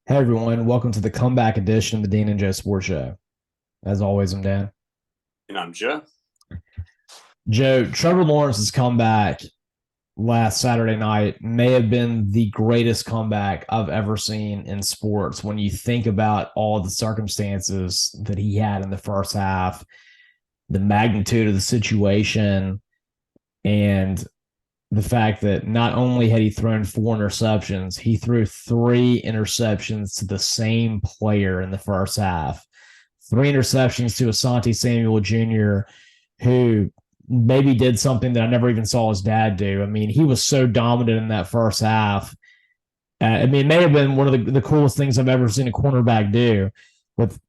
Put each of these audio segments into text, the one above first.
Hey everyone, welcome to the comeback edition of the Dean and Joe Sports Show. As always, I'm Dan. And I'm Jeff. Joe, Trevor Lawrence's comeback last Saturday night may have been the greatest comeback I've ever seen in sports when you think about all of the circumstances that he had in the first half, the magnitude of the situation, and the fact that not only had he thrown four interceptions, he threw three interceptions to the same player in the first half. Three interceptions to Asante Samuel Jr., who maybe did something that I never even saw his dad do. I mean, he was so dominant in that first half. It may have been one of the coolest things I've ever seen a cornerback do with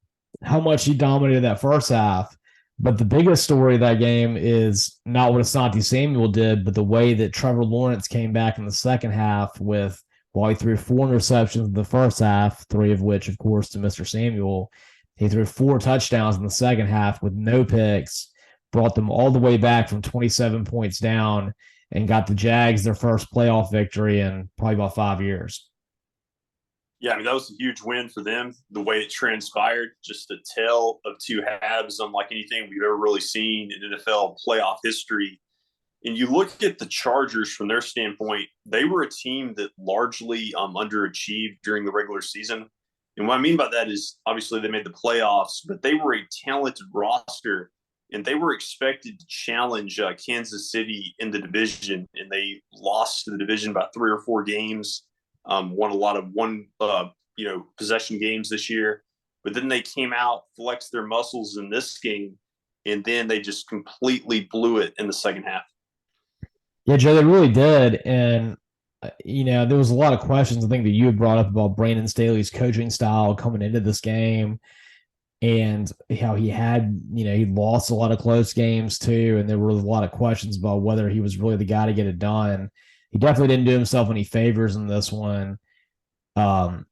how much he dominated that first half. But the biggest story of that game is not what Asante Samuel did, but the way that Trevor Lawrence came back in the second half with, while he threw four interceptions in the first half, three of which, of course, to Mr. Samuel, he threw four touchdowns in the second half with no picks, brought them all the way back from 27 points down, and got the Jags their first playoff victory in probably about 5 years. Yeah, I mean, that was a huge win for them. The way it transpired, just a tale of two halves, unlike anything we've ever really seen in NFL playoff history. And you look at the Chargers from their standpoint, they were a team that largely underachieved during the regular season. And what I mean by that is obviously they made the playoffs, but they were a talented roster and they were expected to challenge Kansas City in the division. And they lost the division by 3 or 4 games, won a lot of possession games this year. But then they came out, flexed their muscles in this game, and then they just completely blew it in the second half. Yeah, Joe, they really did. And, there was a lot of questions I think that you had brought up about Brandon Staley's coaching style coming into this game and how he had, he lost a lot of close games too. And there were a lot of questions about whether he was really the guy to get it done. He definitely didn't do himself any favors in this one. But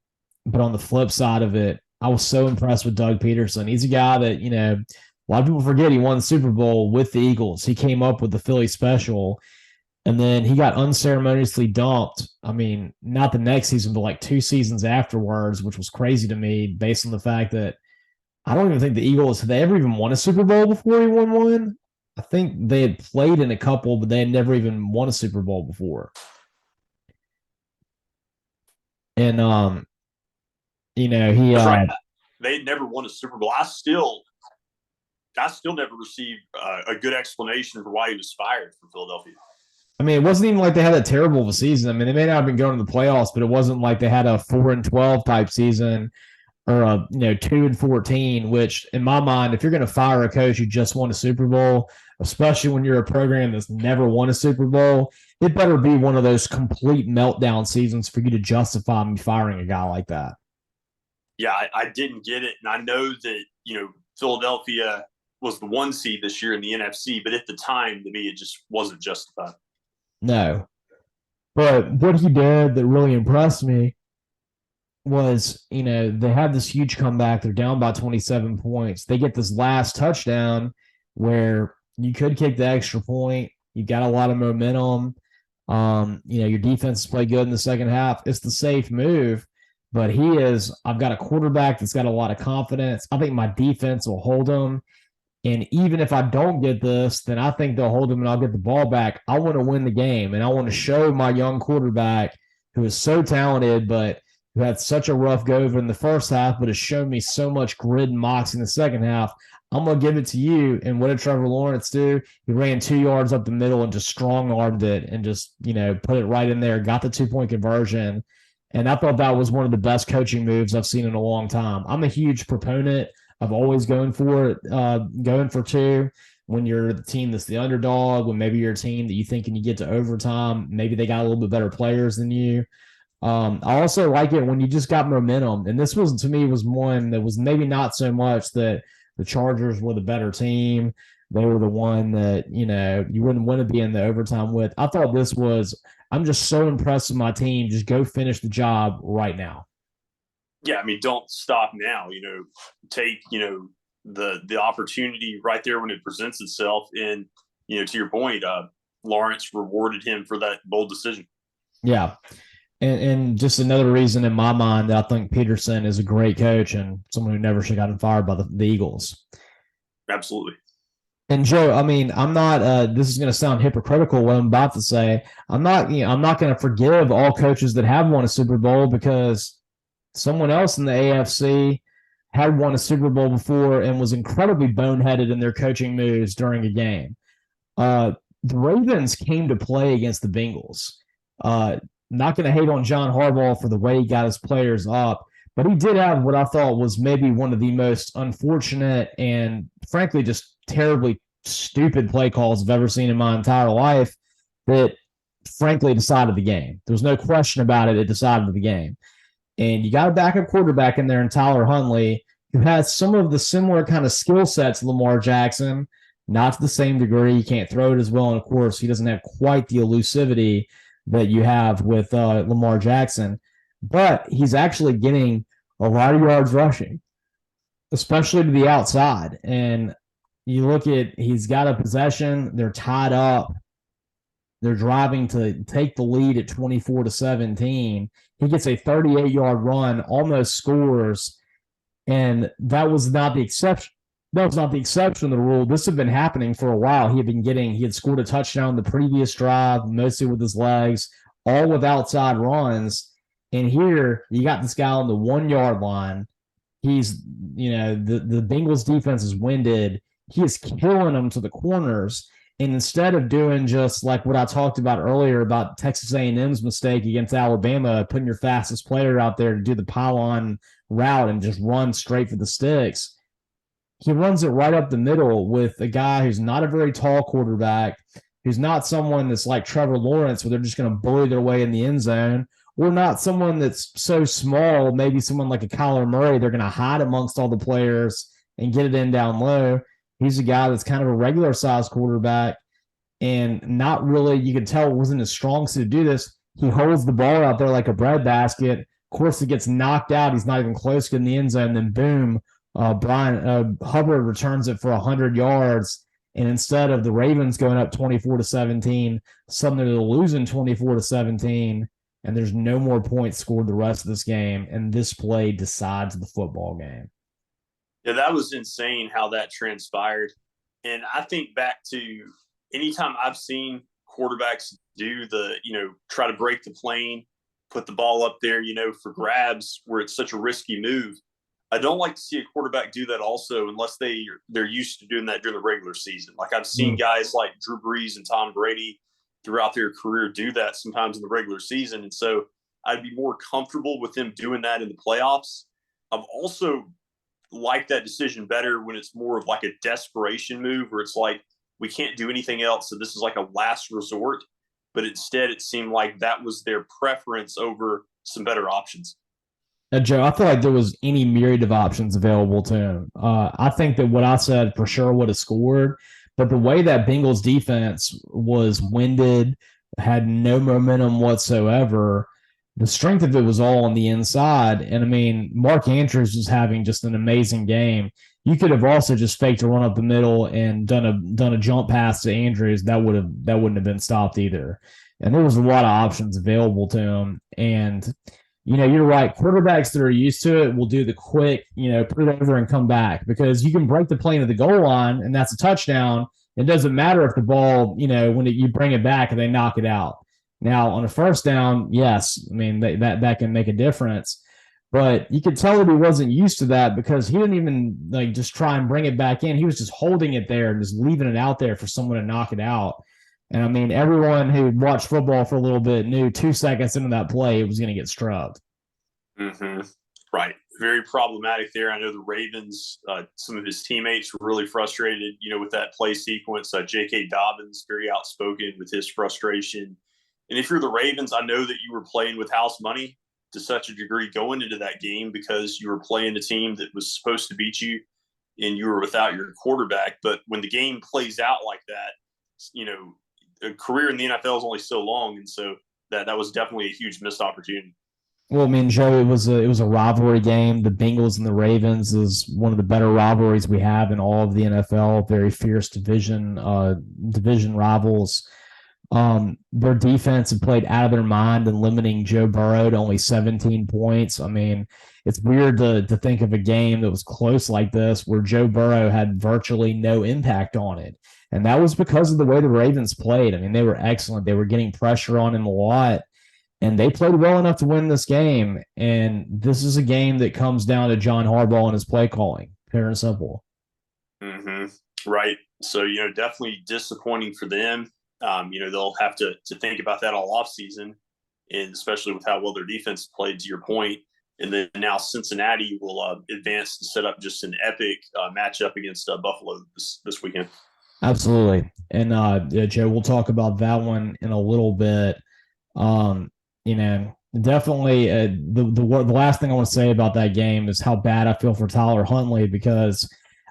on the flip side of it, I was so impressed with Doug Peterson. He's a guy that, a lot of people forget he won the Super Bowl with the Eagles. He came up with the Philly special and then he got unceremoniously dumped. I mean, not the next season, but like 2 seasons afterwards, which was crazy to me based on the fact that I don't even think the Eagles, had they ever even won a Super Bowl before he won one? I think they had played in a couple, but they had never even won a Super Bowl before. And he That's right. They had never won a Super Bowl. I still never received a good explanation for why he was fired from Philadelphia. I mean, it wasn't even like they had a terrible of a season. I mean, they may not have been going to the playoffs, but it wasn't like they had a 4-12 type season or a 2-14. Which, in my mind, if you're going to fire a coach who just won a Super Bowl, especially when you're a program that's never won a Super Bowl, it better be one of those complete meltdown seasons for you to justify me firing a guy like that. Yeah, I didn't get it, and I know that Philadelphia was the 1 seed this year in the NFC, but at the time, to me, it just wasn't justified. No, but what he did that really impressed me was, they had this huge comeback. They're down by 27 points. They get this last touchdown where you could kick the extra point. You got a lot of momentum. Your defense has played good in the second half. It's the safe move, but I've got a quarterback that's got a lot of confidence. I think my defense will hold him. And even if I don't get this, then I think they'll hold him and I'll get the ball back. I want to win the game. And I want to show my young quarterback who is so talented, but who had such a rough go over in the first half, but has shown me so much grit and moxie in the second half. I'm going to give it to you. And what did Trevor Lawrence do? He ran 2 yards up the middle and just strong armed it and just, put it right in there, got the 2-point conversion. And I thought that was one of the best coaching moves I've seen in a long time. I'm a huge proponent of always going for it, going for two when you're the team that's the underdog, when maybe you're a team that you think can you get to overtime, maybe they got a little bit better players than you. I also like it when you just got momentum. And this was, to me, was one that was maybe not so much that the Chargers were the better team. They were the one that, you wouldn't want to be in the overtime with. I thought this was, I'm just so impressed with my team. Just go finish the job right now. Yeah, I mean, don't stop now. Take the opportunity right there when it presents itself. And to your point, Lawrence rewarded him for that bold decision. Yeah. And just another reason in my mind that I think Peterson is a great coach and someone who never should have gotten fired by the Eagles. Absolutely. And Joe, I mean, I'm not. This is going to sound hypocritical what I'm about to say. I'm not. I'm not going to forgive all coaches that have won a Super Bowl because someone else in the AFC had won a Super Bowl before and was incredibly boneheaded in their coaching moves during a game. The Ravens came to play against the Bengals. Not going to hate on John Harbaugh for the way he got his players up, but he did have what I thought was maybe one of the most unfortunate and frankly just terribly stupid play calls I've ever seen in my entire life that frankly decided the game. There was no question about it. It decided the game. And you got a backup quarterback in there in Tyler Huntley who has some of the similar kind of skill sets Lamar Jackson, not to the same degree. He can't throw it as well. And of course, he doesn't have quite the elusivity that you have with Lamar Jackson. But he's actually getting a lot of yards rushing, especially to the outside. And you look at, he's got a possession, they're tied up, they're driving to take the lead at 24-17. He gets a 38-yard run, almost scores, and that was not the exception. That was not the exception of the rule. This had been happening for a while. He had scored a touchdown the previous drive, mostly with his legs, all with outside runs. And here you got this guy on the 1-yard line. He's, the Bengals defense is winded. He is killing them to the corners. And instead of doing just like what I talked about earlier about Texas A&M's mistake against Alabama, putting your fastest player out there to do the pylon route and just run straight for the sticks, he runs it right up the middle with a guy who's not a very tall quarterback, who's not someone that's like Trevor Lawrence where they're just going to bully their way in the end zone, or not someone that's so small, maybe someone like a Kyler Murray, they're going to hide amongst all the players and get it in down low. He's a guy that's kind of a regular size quarterback and not really, you can tell it wasn't his strong suit to do this. He holds the ball out there like a breadbasket. Of course, it gets knocked out. He's not even close to in the end zone. Then boom, Brian Hubbard returns it for 100 yards. And instead of the Ravens going up 24-17, suddenly they're losing 24-17. And there's no more points scored the rest of this game. And this play decides the football game. Yeah, that was insane how that transpired. And I think back to anytime I've seen quarterbacks do try to break the plane, put the ball up there, for grabs where it's such a risky move. I don't like to see a quarterback do that also unless they're used to doing that during the regular season. Like I've seen guys like Drew Brees and Tom Brady throughout their career do that sometimes in the regular season. And so I'd be more comfortable with them doing that in the playoffs. I've also like that decision better when it's more of like a desperation move where it's like, we can't do anything else. So this is like a last resort. But instead, it seemed like that was their preference over some better options. Joe, I feel like there was any myriad of options available to him. I think that what I said for sure would have scored, but the way that Bengals defense was winded, had no momentum whatsoever, the strength of it was all on the inside. And I mean, Mark Andrews was having just an amazing game. You could have also just faked a run up the middle and done a jump pass to Andrews. That wouldn't have been stopped either. And there was a lot of options available to him. And you're right. Quarterbacks that are used to it will do the quick, put it over and come back because you can break the plane to the goal line and that's a touchdown. It doesn't matter if the ball, when you bring it back and they knock it out. Now, on a first down, yes, I mean, that can make a difference. But you could tell that he wasn't used to that because he didn't even just try and bring it back in. He was just holding it there and just leaving it out there for someone to knock it out. And I mean, everyone who watched football for a little bit knew 2 seconds into that play it was going to get struck. Mm-hmm. Right. Very problematic there. I know the Ravens, some of his teammates were really frustrated, with that play sequence. J.K. Dobbins, very outspoken with his frustration. And if you're the Ravens, I know that you were playing with house money to such a degree going into that game because you were playing a team that was supposed to beat you and you were without your quarterback. But when the game plays out like that, a career in the NFL is only so long. And so that was definitely a huge missed opportunity. Well, I mean, Joe, it was a rivalry game. The Bengals and the Ravens is one of the better rivalries we have in all of the NFL. Very fierce division rivals. Their defense had played out of their mind and limiting Joe Burrow to only 17 points. I mean, it's weird to think of a game that was close like this where Joe Burrow had virtually no impact on it. And that was because of the way the Ravens played. I mean, they were excellent. They were getting pressure on him a lot, and they played well enough to win this game. And this is a game that comes down to John Harbaugh and his play calling, pure and simple. Mm-hmm. Right. So, definitely disappointing for them. They'll have to think about that all offseason, and especially with how well their defense played, to your point. And then now Cincinnati will advance to set up just an epic matchup against Buffalo this weekend. Absolutely. And Joe, we'll talk about that one in a little bit. Definitely the last thing I want to say about that game is how bad I feel for Tyler Huntley, because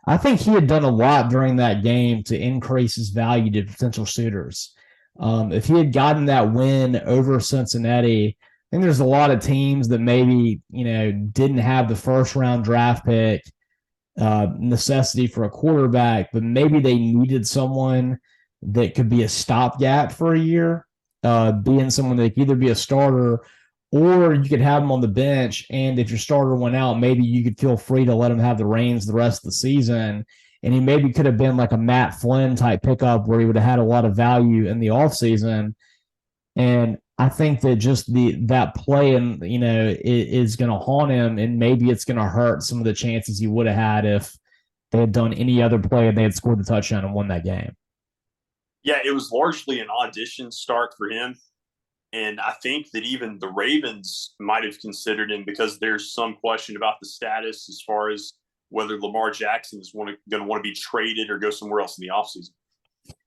I think he had done a lot during that game to increase his value to potential suitors. If he had gotten that win over Cincinnati, I think there's a lot of teams that maybe, didn't have the first round draft pick necessity for a quarterback, but maybe they needed someone that could be a stopgap for a year, being someone that could either be a starter or you could have him on the bench. And if your starter went out, maybe you could feel free to let him have the reins the rest of the season. And he maybe could have been like a Matt Flynn type pickup where he would have had a lot of value in the offseason. And I think that just that play is going to haunt him, and maybe it's going to hurt some of the chances he would have had if they had done any other play and they had scored the touchdown and won that game. Yeah, it was largely an audition start for him. And I think that even the Ravens might have considered him, because there's some question about the status as far as whether Lamar Jackson is going to want to be traded or go somewhere else in the offseason.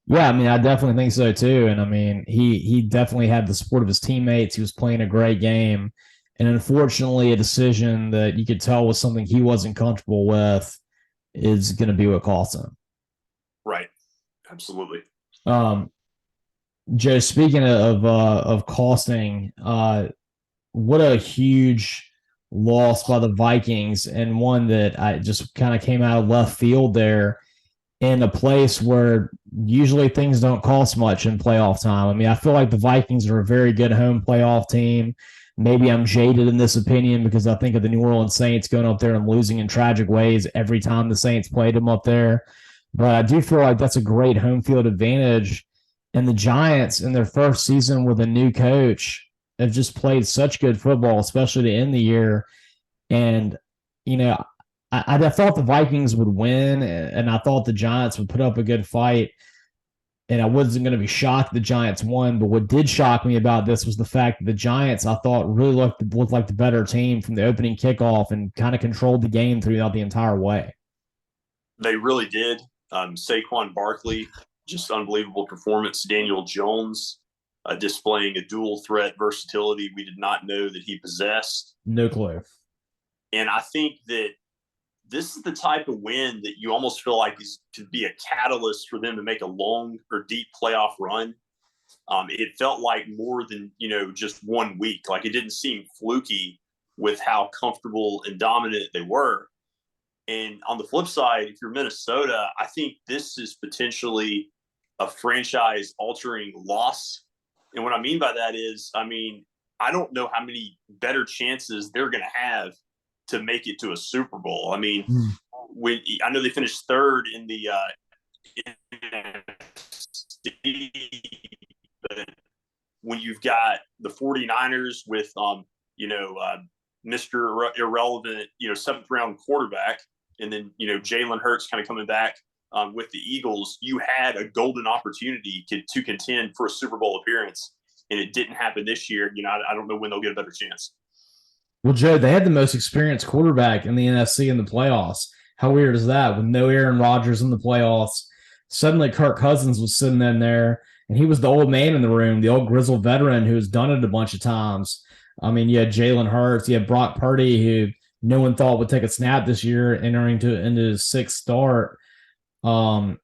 Yeah, I mean, I definitely think so too. And I mean, he definitely had the support of his teammates. He was playing a great game. And unfortunately, a decision that you could tell was something he wasn't comfortable with is going to be what cost him. Right. Absolutely. Joe, speaking of costing, what a huge loss by the Vikings, and one that I just kind of came out of left field there in a place where usually things don't cost much in playoff time. I mean, I feel like the Vikings are a very good home playoff team. Maybe I'm jaded in this opinion because I think of the New Orleans Saints going up there and losing in tragic ways every time the Saints played them up there. But I do feel like that's a great home field advantage. And the Giants, in their first season with a new coach, have just played such good football, especially to end the year. And, I thought the Vikings would win, and I thought the Giants would put up a good fight. And I wasn't going to be shocked the Giants won. But what did shock me about this was the fact that the Giants, I thought, really looked like the better team from the opening kickoff and kind of controlled the game throughout the entire way. They really did. Saquon Barkley, just unbelievable performance. Daniel Jones displaying a dual threat versatility we did not know that he possessed. No clue. And I think that this is the type of win that you almost feel like could be a catalyst for them to make a long or deep playoff run. It felt like more than, just 1 week. Like, it didn't seem fluky with how comfortable and dominant they were. And on the flip side, if you're Minnesota, I think this is potentially a franchise-altering loss. And what I mean by that is, I don't know how many better chances they're going to have to make it to a Super Bowl. I know they finished third in the but when you've got the 49ers with Mr. Irrelevant, 7th round quarterback, and then, Jalen Hurts kind of coming back with the Eagles, you had a golden opportunity to contend for a Super Bowl appearance, and it didn't happen this year. I don't know when they'll get a better chance. Well, Joe, they had the most experienced quarterback in the NFC in the playoffs. How weird is that? With no Aaron Rodgers in the playoffs, suddenly Kirk Cousins was sitting in there, and he was the old man in the room, the old grizzled veteran who has done it a bunch of times. You had Jalen Hurts, you had Brock Purdy, who no one thought would take a snap this year, entering into his sixth start. And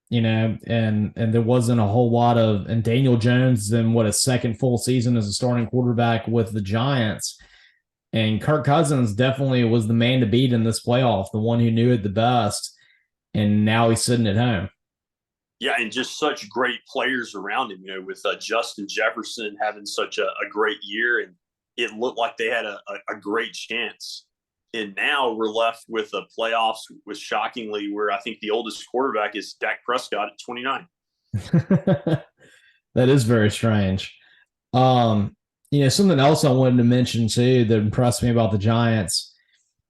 there wasn't a whole lot of, and Daniel Jones in his second full season as a starting quarterback with the Giants. And Kirk Cousins definitely was the man to beat in this playoff, the one who knew it the best. And now he's sitting at home. Yeah, and just such great players around him, with Justin Jefferson having such a great year, and it looked like they had a great chance. And now we're left with the playoffs with, shockingly, where I think the oldest quarterback is Dak Prescott at 29. That is very strange. Something else I wanted to mention too that impressed me about the Giants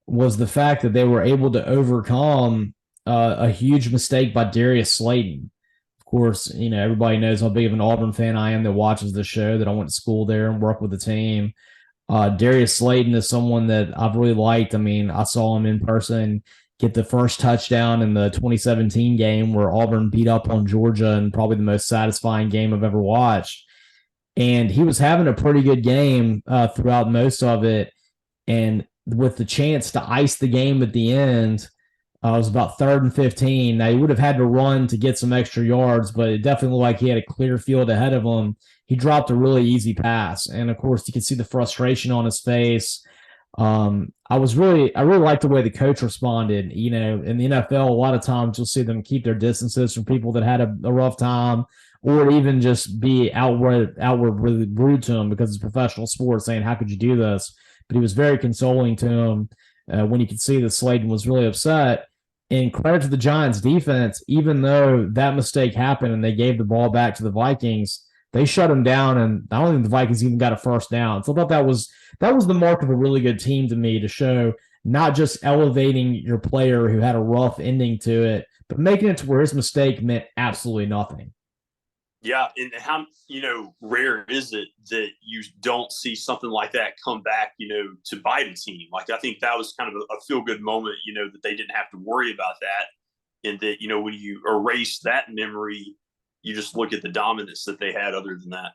was the fact that they were able to overcome a huge mistake by Darius Slayton. Of course, everybody knows how big of an Auburn fan I am that watches the show, that I went to school there and work with the team. Darius Slayton is someone that I've really liked. I mean, I saw him in person get the first touchdown in the 2017 game where Auburn beat up on Georgia, and probably the most satisfying game I've ever watched. And he was having a pretty good game throughout most of it. And with the chance to ice the game at the end, it was about 3rd and 15. Now, he would have had to run to get some extra yards, but it definitely looked like he had a clear field ahead of him. He dropped a really easy pass. And, of course, you could see the frustration on his face. I really liked the way the coach responded. In the NFL, a lot of times you'll see them keep their distances from people that had a rough time, or even just be outward really rude to him because it's professional sports, saying, how could you do this? But he was very consoling to him when you could see that Slayton was really upset. And credit to the Giants defense, even though that mistake happened and they gave the ball back to the Vikings, they shut him down, and I don't think the Vikings even got a first down. So I thought that was the mark of a really good team to me, to show not just elevating your player who had a rough ending to it, but making it to where his mistake meant absolutely nothing. Yeah, and how rare is it that you don't see something like that come back, to bite a team? Like, I think that was kind of a feel-good moment, that they didn't have to worry about that, and that when you erase that memory, you just look at the dominance that they had. Other than that,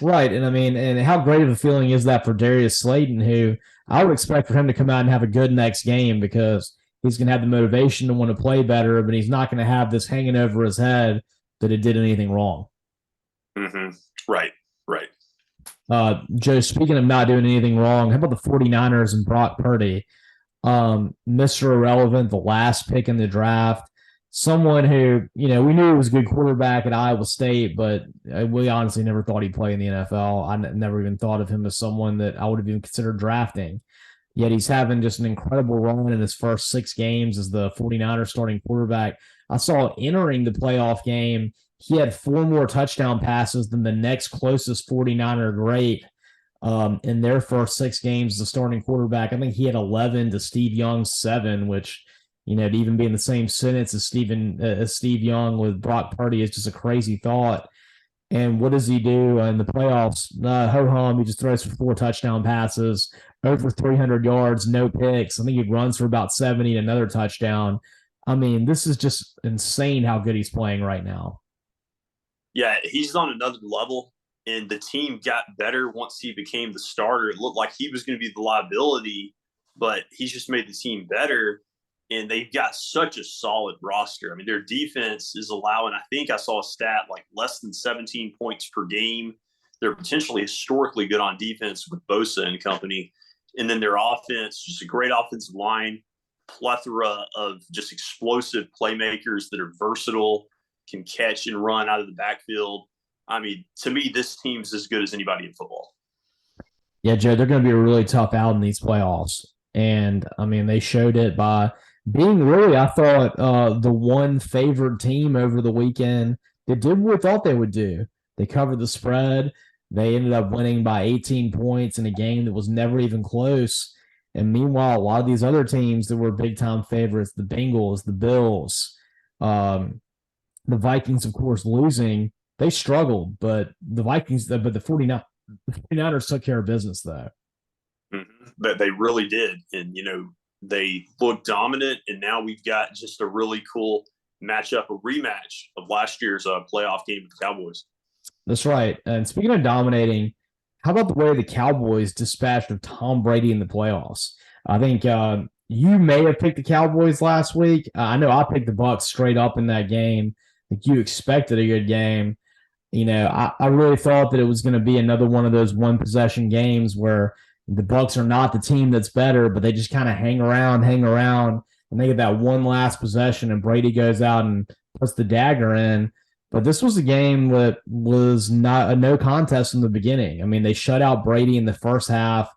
right? And I mean, and how great of a feeling is that for Darius Slayton, who I would expect for him to come out and have a good next game, because he's going to have the motivation to want to play better, but he's not going to have this hanging over his head that it did anything wrong. Mm-hmm. Right. Joe, speaking of not doing anything wrong, how about the 49ers and Brock Purdy? Mr. Irrelevant, the last pick in the draft. Someone who, we knew he was a good quarterback at Iowa State, but we honestly never thought he'd play in the NFL. I never even thought of him as someone that I would have even considered drafting. Yet he's having just an incredible run in his first 6 games as the 49ers starting quarterback. I saw entering the playoff game, he had 4 more touchdown passes than the next closest 49er great in their first 6 games as a starting quarterback. I think he had 11 to Steve Young's 7, which, to even be in the same sentence as Steve Young with Brock Purdy is just a crazy thought. And what does he do in the playoffs? Ho-hum, he just throws for 4 touchdown passes, over 300 yards, no picks. I think he runs for about 70 and another touchdown. I mean, this is just insane how good he's playing right now. Yeah, he's on another level, and the team got better once he became the starter. It looked like he was going to be the liability, but he's just made the team better, and they've got such a solid roster. I mean, their defense is allowing, I think I saw a stat, like less than 17 points per game. They're potentially historically good on defense with Bosa and company. And then their offense, just a great offensive line, plethora of just explosive playmakers that are versatile, can catch and run out of the backfield. I mean, to me, this team's as good as anybody in football. Yeah, Joe, they're going to be a really tough out in these playoffs. And, I mean, they showed it by being really, I thought, the one favored team over the weekend that did what we thought they would do. They covered the spread. They ended up winning by 18 points in a game that was never even close. And meanwhile, a lot of these other teams that were big-time favorites, the Bengals, the Bills, the Vikings, of course, losing, they struggled, but the 49ers took care of business, though. Mm-hmm. But they really did. And, they looked dominant, and now we've got just a really cool matchup, a rematch of last year's playoff game with the Cowboys. That's right. And speaking of dominating, how about the way the Cowboys dispatched of Tom Brady in the playoffs? I think you may have picked the Cowboys last week. I know I picked the Bucs straight up in that game. I think you expected a good game. I really thought that it was going to be another one of those one-possession games where the Bucs are not the team that's better, but they just kind of hang around. and they get that one last possession, and Brady goes out and puts the dagger in. But this was a game that was not a no contest from the beginning. I mean, they shut out Brady in the first half,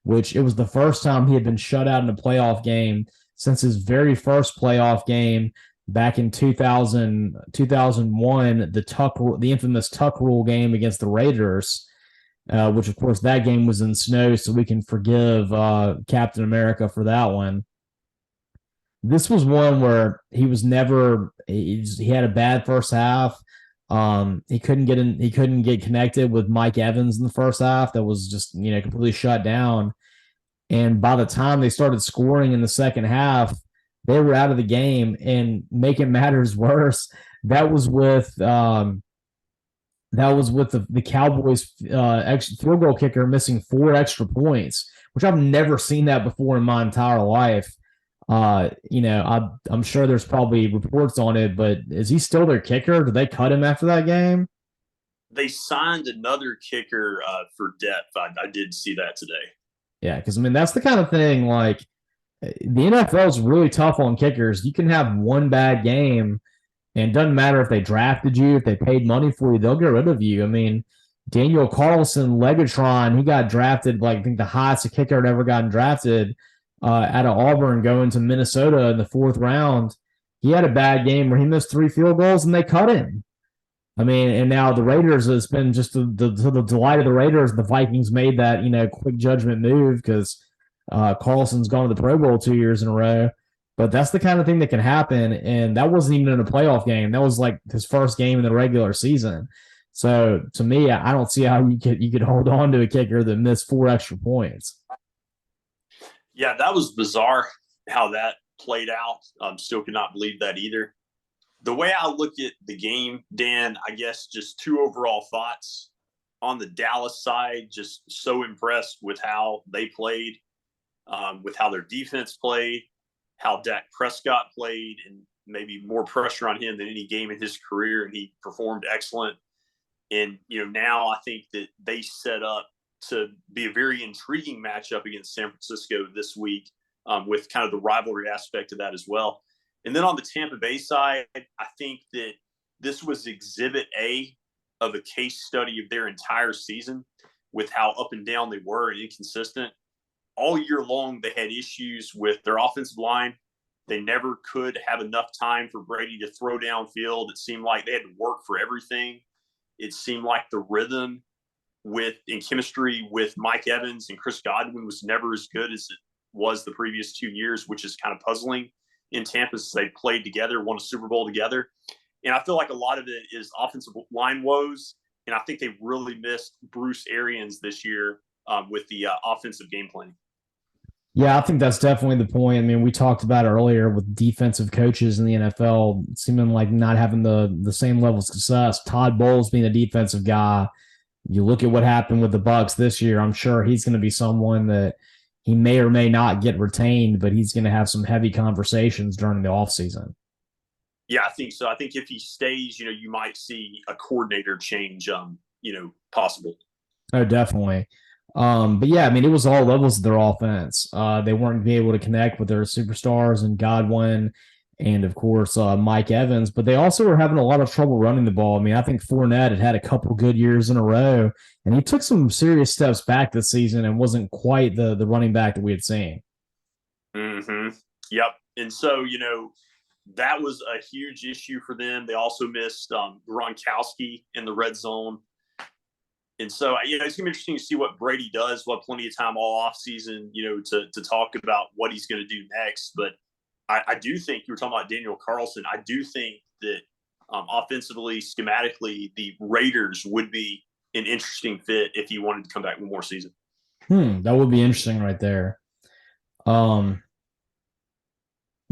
which it was the first time he had been shut out in a playoff game since his very first playoff game back in 2001, the infamous Tuck rule game against the Raiders, which of course that game was in snow, so we can forgive Captain America for that one. This was one where he had a bad first half. He couldn't get connected with Mike Evans in the first half. That was just, completely shut down. And by the time they started scoring in the second half, they were out of the game. And making matters worse, that was with the Cowboys field goal kicker missing 4 extra points, which I've never seen that before in my entire life. I'm sure there's probably reports on it, but is he still their kicker? Did they cut him after that game? They signed another kicker for depth. I did see that today. Yeah, because that's the kind of thing, like, the NFL is really tough on kickers. You can have one bad game, and it doesn't matter if they drafted you, if they paid money for you, they'll get rid of you. I mean, Daniel Carlson, Legatron, he got drafted, I think the highest a kicker had ever gotten drafted, out of Auburn, going to Minnesota in the 4th round. He had a bad game where he missed 3 field goals and they cut him. I mean, and now the Raiders, has been just the delight of the Raiders. The Vikings made that, quick judgment move because Carlson's gone to the Pro Bowl 2 years in a row. But that's the kind of thing that can happen. And that wasn't even in a playoff game. That was like his first game in the regular season. So to me, I don't see how you could hold on to a kicker that missed 4 extra points. Yeah, that was bizarre how that played out. Still cannot believe that either. The way I look at the game, Dan, I guess just 2 overall thoughts. On the Dallas side, just so impressed with how they played, with how their defense played, how Dak Prescott played, and maybe more pressure on him than any game in his career, and he performed excellent. And, now I think that they set up to be a very intriguing matchup against San Francisco this week, with kind of the rivalry aspect of that as well. And then on the Tampa Bay side, I think that this was exhibit A of a case study of their entire season, with how up and down they were and inconsistent. All year long, they had issues with their offensive line. They never could have enough time for Brady to throw downfield. It seemed like they had to work for everything. It seemed like the rhythm in chemistry with Mike Evans and Chris Godwin was never as good as it was the previous 2 years, which is kind of puzzling in Tampa, since they played together, won a Super Bowl together. And I feel like a lot of it is offensive line woes. And I think they really missed Bruce Arians this year with the offensive game plan. Yeah, I think that's definitely the point. I mean, we talked about it earlier with defensive coaches in the NFL seeming like not having the same level of success. Todd Bowles being a defensive guy. You look at what happened with the Bucs this year. I'm sure he's going to be someone that he may or may not get retained, but he's going to have some heavy conversations during the offseason. Yeah, I think so. I think if he stays, you might see a coordinator change, possible. Oh, definitely. But yeah, I mean, it was all levels of their offense. They weren't being able to connect with their superstars and Godwin and, of course, Mike Evans, but they also were having a lot of trouble running the ball. I mean, I think Fournette had a couple good years in a row, and he took some serious steps back this season and wasn't quite the running back that we had seen. Mm-hmm. Yep. And so, that was a huge issue for them. They also missed Gronkowski in the red zone. And so, it's going to be interesting to see what Brady does. We'll have plenty of time all offseason, to talk about what he's going to do next. But I do think, you were talking about Daniel Carlson, I do think that offensively, schematically, the Raiders would be an interesting fit if he wanted to come back one more season. That would be interesting right there.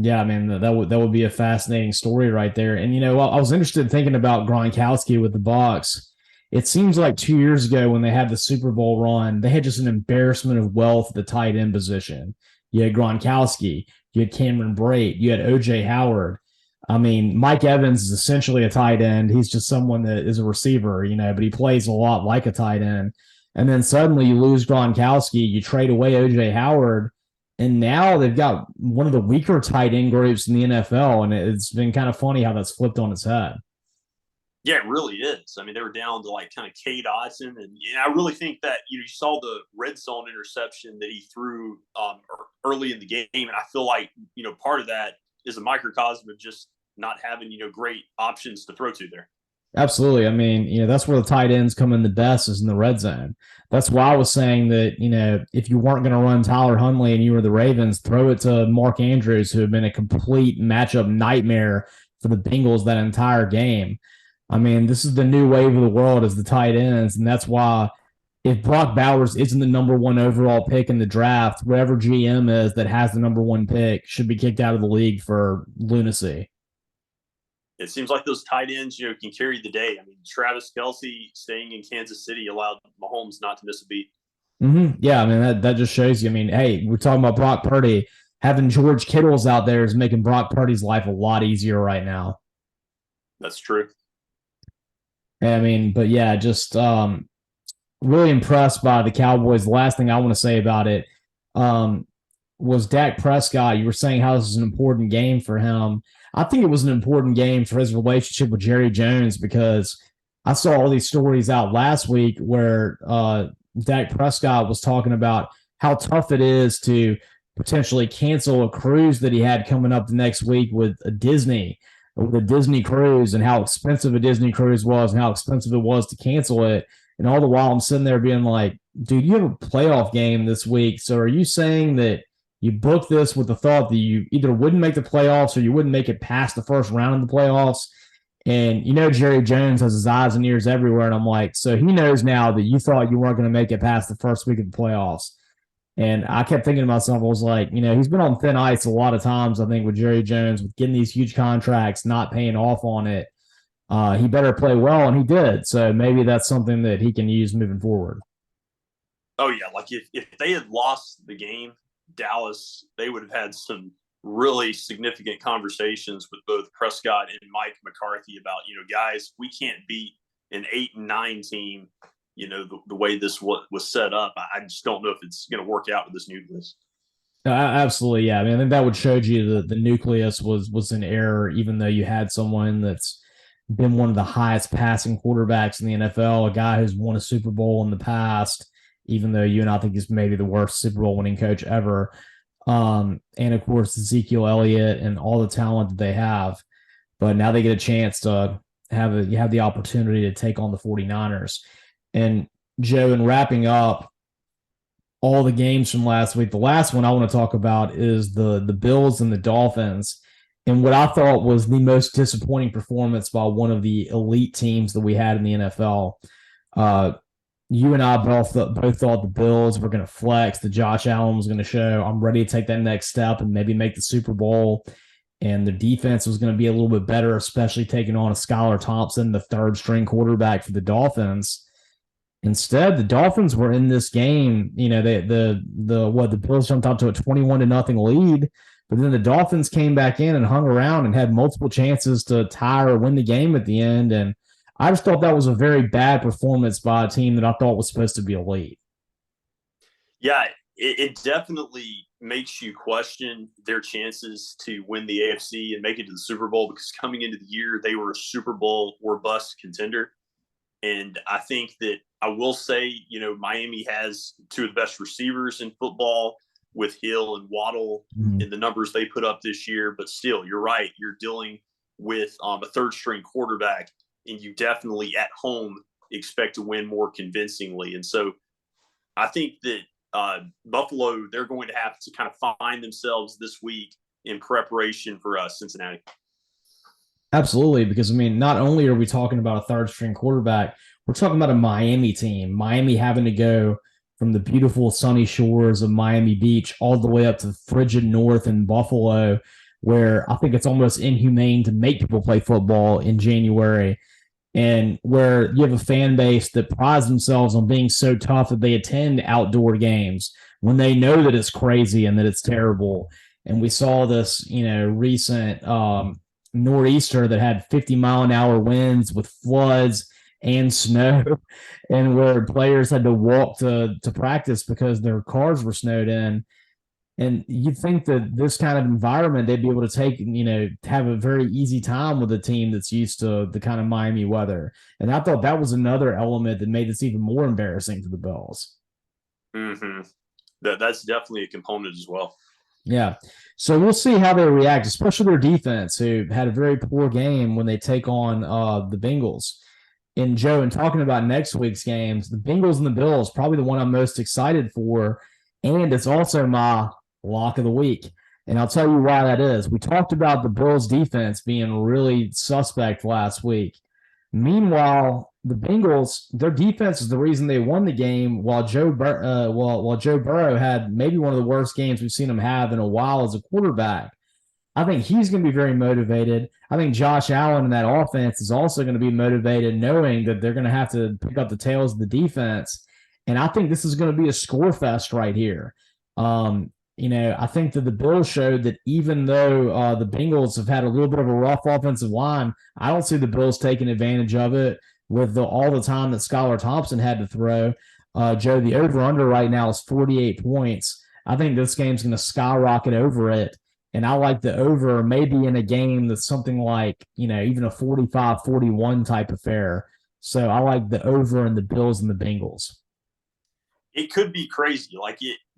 Yeah, I mean, that would be a fascinating story right there. And, I was interested in thinking about Gronkowski with the Bucs. It seems like 2 years ago when they had the Super Bowl run, they had just an embarrassment of wealth at the tight end position. You had Gronkowski, you had Cameron Brate, you had O.J. Howard. I mean, Mike Evans is essentially a tight end. He's just someone that is a receiver, but he plays a lot like a tight end. And then suddenly you lose Gronkowski, you trade away O.J. Howard, And now they've got one of the weaker tight end groups in the NFL, and it's been kind of funny how that's flipped on its head. Yeah, it really is. I mean, they were down to like kind of K Dodson, and I really think that you saw the red zone interception that he threw early in the game, and I feel like part of that is a microcosm of just not having great options to throw to there. Absolutely. I mean, that's where the tight ends come in the best is in the red zone. That's why I was saying that, if you weren't going to run Tyler Huntley and you were the Ravens, throw it to Mark Andrews, who had been a complete matchup nightmare for the Bengals that entire game. I mean, this is the new wave of the world as the tight ends, and that's why if Brock Bowers isn't the number one overall pick in the draft, whatever GM is that has the number one pick should be kicked out of the league for lunacy. It seems like those tight ends, can carry the day. I mean, Travis Kelce staying in Kansas City allowed Mahomes not to miss a beat. Mm-hmm. Yeah, I mean, that just shows you. I mean, hey, we're talking about Brock Purdy. Having George Kittle's out there is making Brock Purdy's life a lot easier right now. That's true. I mean, but yeah, just really impressed by the Cowboys. The last thing I want to say about it was Dak Prescott. You were saying how this is an important game for him. I think it was an important game for his relationship with Jerry Jones because I saw all these stories out last week where Dak Prescott was talking about how tough it is to potentially cancel a cruise that he had coming up the next week with a Disney cruise, and how expensive a Disney cruise was and how expensive it was to cancel it. And all the while I'm sitting there being like, dude, you have a playoff game this week. So are you saying that you booked this with the thought that you either wouldn't make the playoffs or you wouldn't make it past the first round of the playoffs? And Jerry Jones has his eyes and ears everywhere. And I'm like, so he knows now that you thought you weren't going to make it past the first week of the playoffs. And I kept thinking to myself, I was like, he's been on thin ice a lot of times, I think, with Jerry Jones, with getting these huge contracts, not paying off on it. He better play well, and he did. So maybe that's something that he can use moving forward. Oh, yeah. Like if they had lost the game, Dallas, they would have had some really significant conversations with both Prescott and Mike McCarthy about, guys, we can't beat an 8-9 team, the way this was set up. I just don't know if it's going to work out with this nucleus. Absolutely, yeah. I mean, I think that would show you that the nucleus was an error, even though you had someone that's been one of the highest passing quarterbacks in the NFL, a guy who's won a Super Bowl in the past, even though you and I think he's maybe the worst Super Bowl winning coach ever. And of course, Ezekiel Elliott and all the talent that they have. But now they get a chance to you have the opportunity to take on the 49ers. And Joe, in wrapping up all the games from last week, the last one I want to talk about is the Bills and the Dolphins. And what I thought was the most disappointing performance by one of the elite teams that we had in the NFL. You and I both thought the Bills were going to flex. The Josh Allen was going to show, I'm ready to take that next step and maybe make the Super Bowl. And the defense was going to be a little bit better, especially taking on a Skylar Thompson, the third string quarterback for the Dolphins. Instead, the Dolphins were in this game. The Bills jumped out to a 21-0 lead, but then the Dolphins came back in and hung around and had multiple chances to tie or win the game at the end. And I just thought that was a very bad performance by a team that I thought was supposed to be elite. Yeah, it definitely makes you question their chances to win the AFC and make it to the Super Bowl, because coming into the year, they were a Super Bowl or bust contender. And I think that I will say, Miami has two of the best receivers in football with Hill and Waddle in the numbers they put up this year. But still, you're right. You're dealing with a third string quarterback, and you definitely at home expect to win more convincingly. And so I think that Buffalo, they're going to have to kind of find themselves this week in preparation for Cincinnati. Absolutely, because, not only are we talking about a third-string quarterback, we're talking about a Miami team. Miami having to go from the beautiful sunny shores of Miami Beach all the way up to the frigid north in Buffalo, where I think it's almost inhumane to make people play football in January, and where you have a fan base that prides themselves on being so tough that they attend outdoor games when they know that it's crazy and that it's terrible. And we saw this, recent nor'easter that had 50-mile-an-hour winds with floods and snow, and where players had to walk to practice because their cars were snowed in. And you'd think that this kind of environment, they'd be able to take, have a very easy time with a team that's used to the kind of Miami weather. And I thought that was another element that made this even more embarrassing for the Bills. Mm-hmm. That's definitely a component as well. Yeah. So we'll see how they react, especially their defense, who had a very poor game when they take on the Bengals. And Joe, and talking about next week's games, the Bengals and the Bills, probably the one I'm most excited for. And it's also my lock of the week. And I'll tell you why that is. We talked about the Bills defense being really suspect last week. Meanwhile, the Bengals, their defense is the reason they won the game. While Joe Burrow had maybe one of the worst games we've seen him have in a while as a quarterback. I think he's going to be very motivated. I think Josh Allen and that offense is also going to be motivated, knowing that they're going to have to pick up the tails of the defense. And I think this is going to be a score fest right here. I think that the Bills showed that even though the Bengals have had a little bit of a rough offensive line, I don't see the Bills taking advantage of it with all the time that Skylar Thompson had to throw. Joe, the over-under right now is 48 points. I think this game's going to skyrocket over it. And I like the over maybe in a game that's something like, even a 45-41 type affair. So I like the over in the Bills and the Bengals. It could be crazy.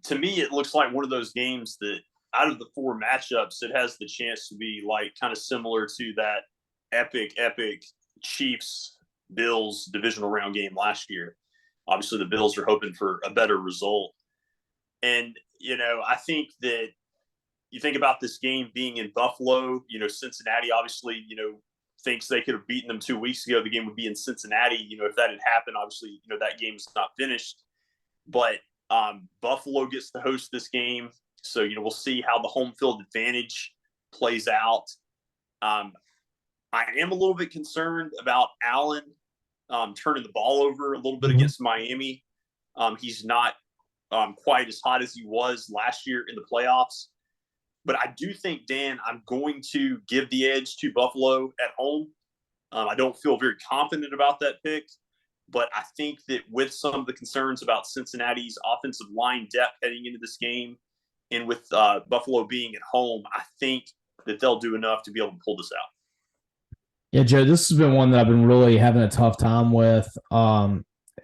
To me, it looks like one of those games that out of the four matchups, it has the chance to be like kind of similar to that epic Chiefs Bills divisional round game last year. Obviously, the Bills are hoping for a better result. And, I think that you think about this game being in Buffalo, Cincinnati obviously, thinks they could have beaten them 2 weeks ago. The game would be in Cincinnati. If that had happened, obviously, that game's not finished. But Buffalo gets to host this game. So, we'll see how the home field advantage plays out. I am a little bit concerned about Allen turning the ball over a little bit against Miami. He's not quite as hot as he was last year in the playoffs. But I do think, Dan, I'm going to give the edge to Buffalo at home. I don't feel very confident about that pick, but I think that with some of the concerns about Cincinnati's offensive line depth heading into this game, and with Buffalo being at home, I think that they'll do enough to be able to pull this out. Yeah, Joe, this has been one that I've been really having a tough time with.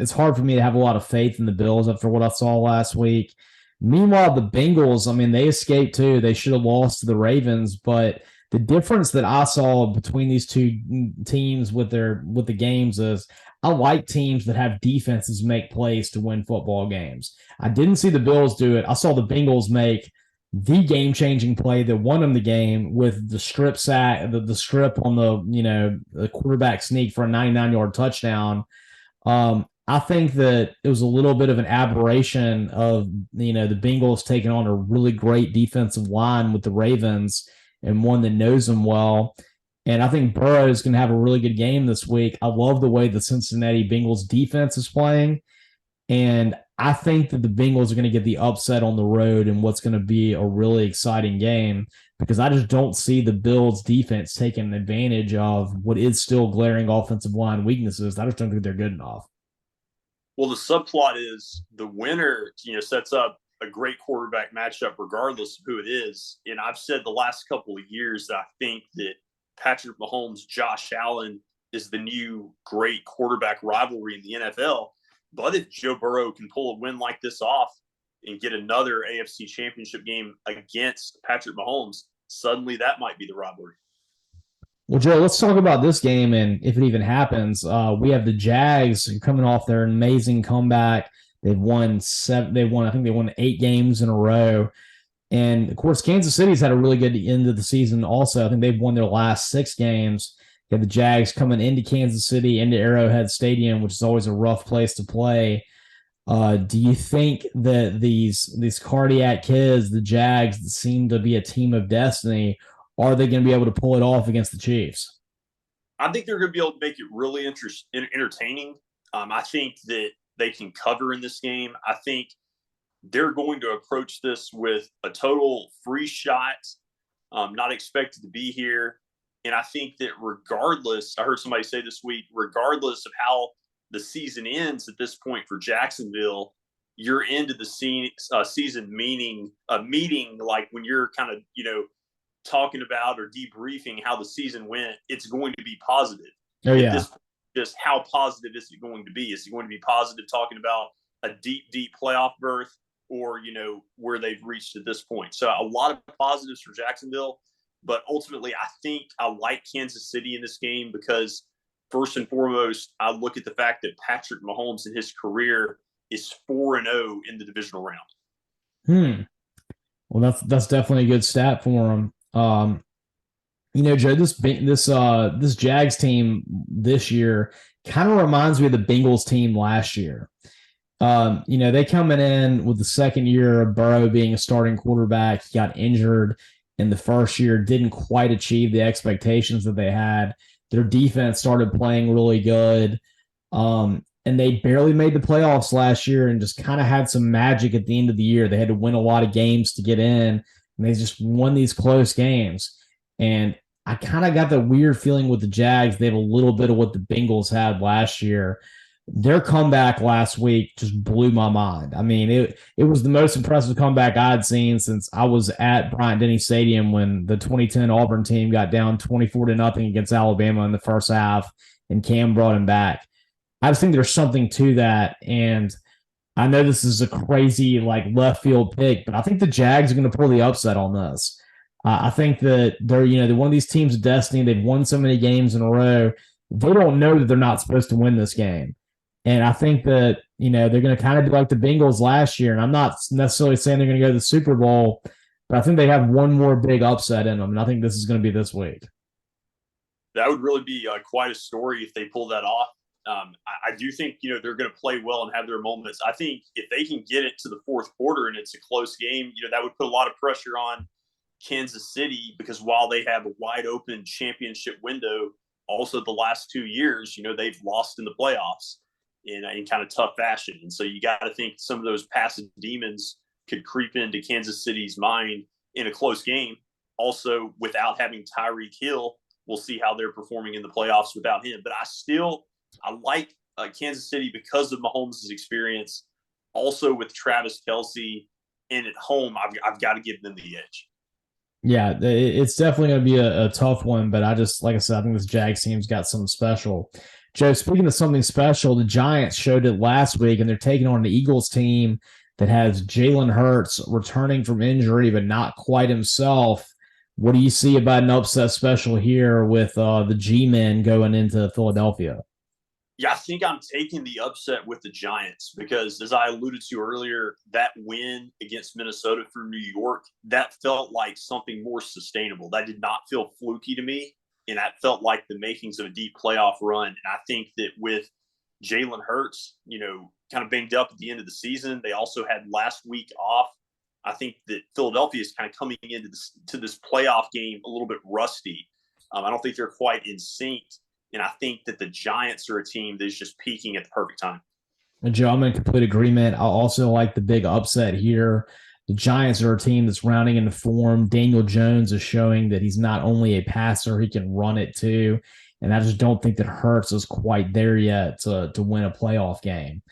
It's hard for me to have a lot of faith in the Bills after what I saw last week. Meanwhile, the Bengals, they escaped too. They should have lost to the Ravens, but the difference that I saw between these two teams with the games is I like teams that have defenses make plays to win football games. I didn't see the Bills do it. I saw the Bengals make the game-changing play that won them the game with the strip sack, the strip on the quarterback sneak for a 99-yard touchdown. I think that it was a little bit of an aberration of, the Bengals taking on a really great defensive line with the Ravens and one that knows them well. And I think Burrow is going to have a really good game this week. I love the way the Cincinnati Bengals defense is playing. And I think that the Bengals are going to get the upset on the road in what's going to be a really exciting game because I just don't see the Bills defense taking advantage of what is still glaring offensive line weaknesses. I just don't think they're good enough. Well, the subplot is the winner, sets up a great quarterback matchup regardless of who it is. And I've said the last couple of years that I think that Patrick Mahomes, Josh Allen is the new great quarterback rivalry in the NFL. But if Joe Burrow can pull a win like this off and get another AFC championship game against Patrick Mahomes, suddenly that might be the rivalry. Well, Joe, let's talk about this game and if it even happens. We have the Jags coming off their amazing comeback. They've won 8 games in a row. And, of course, Kansas City's had a really good end of the season also. I think they've won their last 6 games. You have the Jags coming into Kansas City, into Arrowhead Stadium, which is always a rough place to play. Do you think that these cardiac kids, the Jags, that seem to be a team of destiny, are they going to be able to pull it off against the Chiefs? I think they're going to be able to make it really entertaining. I think that they can cover in this game. I think they're going to approach this with a total free shot, not expected to be here. And I think that regardless, I heard somebody say this week, regardless of how the season ends at this point for Jacksonville, you're into the season meeting like when you're kind of talking about or debriefing how the season went, it's going to be positive. Oh At yeah. this, just how positive is it going to be? Is it going to be positive talking about a deep playoff berth, or where they've reached at this point? So a lot of positives for Jacksonville, but ultimately I think I like Kansas City in this game because first and foremost, I look at the fact that Patrick Mahomes in his career is 4-0 in the divisional round. Well, that's definitely a good stat for him. Joe, this Jags team this year kind of reminds me of the Bengals team last year. They coming in with the second year of Burrow being a starting quarterback. He got injured in the first year, didn't quite achieve the expectations that they had. Their defense started playing really good. And they barely made the playoffs last year and just kind of had some magic at the end of the year. They had to win a lot of games to get in, and they just won these close games. And I kind of got the weird feeling with the Jags. They have a little bit of what the Bengals had last year. Their comeback last week just blew my mind. I mean, it was the most impressive comeback I'd seen since I was at Bryant-Denny Stadium when the 2010 Auburn team got down 24-0 against Alabama in the first half, and Cam brought him back. I just think there's something to that, and I know this is a crazy left field pick, but I think the Jags are going to pull the upset on this. I think that they're one of these teams of destiny. They've won so many games in a row. They don't know that they're not supposed to win this game, and I think that they're going to kind of do like the Bengals last year. And I'm not necessarily saying they're going to go to the Super Bowl, but I think they have one more big upset in them, and I think this is going to be this week. That would really be quite a story if they pull that off. I do think they're going to play well and have their moments. I think if they can get it to the fourth quarter and it's a close game, that would put a lot of pressure on Kansas City, because while they have a wide open championship window, also the last 2 years, they've lost in the playoffs in kind of tough fashion. And so you got to think some of those passive demons could creep into Kansas City's mind in a close game. Also, without having Tyreek Hill, we'll see how they're performing in the playoffs without him. But I like Kansas City because of Mahomes' experience. Also with Travis Kelce, and at home, I've got to give them the edge. Yeah, it's definitely going to be a tough one, but like I said, I think this Jags team's got something special. Joe, speaking of something special, the Giants showed it last week, and they're taking on the Eagles team that has Jalen Hurts returning from injury, but not quite himself. What do you see about an upset special here with the G-men going into Philadelphia? Yeah, I think I'm taking the upset with the Giants because, as I alluded to earlier, that win against Minnesota through New York, that felt like something more sustainable. That did not feel fluky to me, and that felt like the makings of a deep playoff run. And I think that with Jalen Hurts, kind of banged up at the end of the season, they also had last week off. I think that Philadelphia is kind of coming into this playoff game a little bit rusty. I don't think they're quite in sync. And I think that the Giants are a team that's just peaking at the perfect time. Joe, I'm in complete agreement. I also like the big upset here. The Giants are a team that's rounding into form. Daniel Jones is showing that he's not only a passer, he can run it too. And I just don't think that Hurts is quite there yet to win a playoff game.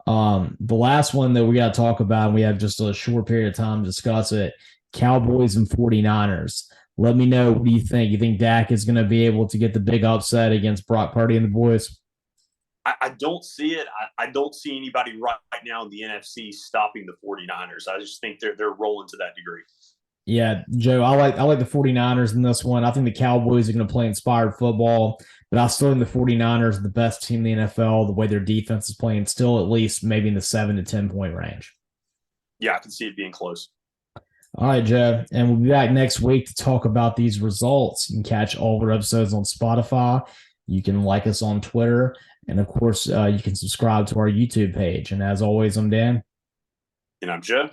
The last one that we got to talk about, and we have just a short period of time to discuss it, Cowboys and 49ers. Let me know, what do you think? You think Dak is going to be able to get the big upset against Brock Purdy and the boys? I don't see it. I don't see anybody right now in the NFC stopping the 49ers. I just think they're rolling to that degree. Yeah, Joe, I like the 49ers in this one. I think the Cowboys are going to play inspired football, but I still think the 49ers are the best team in the NFL. The way their defense is playing, still at least maybe in the 7 to 10 point range. Yeah, I can see it being close. All right, Joe, and we'll be back next week to talk about these results. You can catch all of our episodes on Spotify. You can like us on Twitter, and of course, you can subscribe to our YouTube page. And as always, I'm Dan. And I'm Joe.